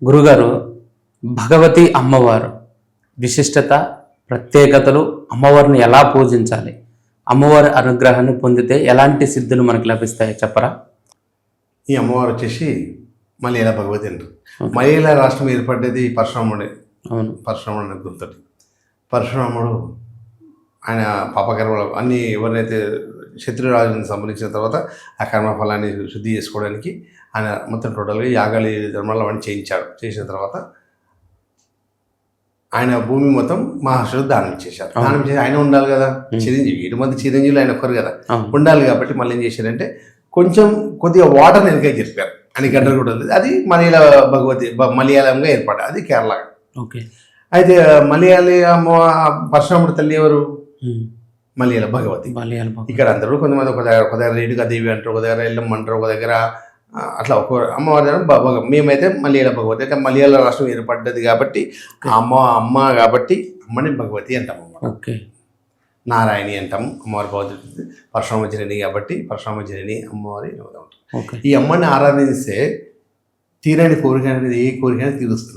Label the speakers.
Speaker 1: గురుగారు, భగవతి అమ్మవారు విశిష్టత, ప్రత్యేకతలు, అమ్మవారిని ఎలా పూజించాలి, అమ్మవారి అనుగ్రహాన్ని పొందితే ఎలాంటి సిద్ధులు మనకు లభిస్తాయి చెప్పరా?
Speaker 2: ఈ అమ్మవారు వచ్చేసి మలయాళ భగవతి అంటారు. మలయాళ రాష్ట్రం ఏర్పడ్డది పరశురాముడే.
Speaker 1: అవును,
Speaker 2: పరశురాముడు అనే గుర్తుటి. పరశురాముడు ఆయన పాపకర్మలు అన్నీ ఎవరినైతే శత్రురాజుని సంబంధించిన తర్వాత ఆ కర్మఫలాన్ని శుద్ధి చేసుకోవడానికి ఆయన మొత్తం టోటల్గా యాగాలి ధర్మాలు అవన్నీ చేయించాడు. చేసిన తర్వాత ఆయన భూమి మొత్తం మహర్షులకు దానం చేశారు. దానం చేసి ఆయన ఉండాలి కదా, చిరంజీవి 7 మంది చిరంజీవులు ఆయన ఒక్కరు కదా, ఉండాలి కాబట్టి మళ్ళీ ఏం చేశారంటే కొద్దిగా వాటర్ వెనక చెప్పారు అని గడ్డలు కూడా ఉంది. అది మలయాళ భగవతి మలయాళంగా ఏర్పడ్డ, అది కేరళ.
Speaker 1: ఓకే.
Speaker 2: అయితే మలయాళీ అమ్మ పరశురాముడు తల్లి ఎవరు? మలయాళ భగవతి. ఇక్కడ అందరూ కొంతమంది ఒక దగ్గర రేణుకా దేవి అంటారు, ఒక దగ్గర ఎల్లమ్మ అంటారు, ఒక దగ్గర అట్లా ఒక అమ్మవారి దగ్గర మేమైతే మలయాళ భగవతి. అయితే మలయాళ రాష్ట్రం ఏర్పడ్డది కాబట్టి అమ్మ కాబట్టి అమ్మని భగవతి అంటాము.
Speaker 1: ఓకే.
Speaker 2: నారాయణి అంటాము అమ్మవారి భగవతి. పరశురామ జనని కాబట్టి పరశురామ జనని అమ్మవారి. ఈ అమ్మని ఆరాధిస్తే తీరని కోరిక అనేది ఏ కోరికైనా తీరుస్తుంది.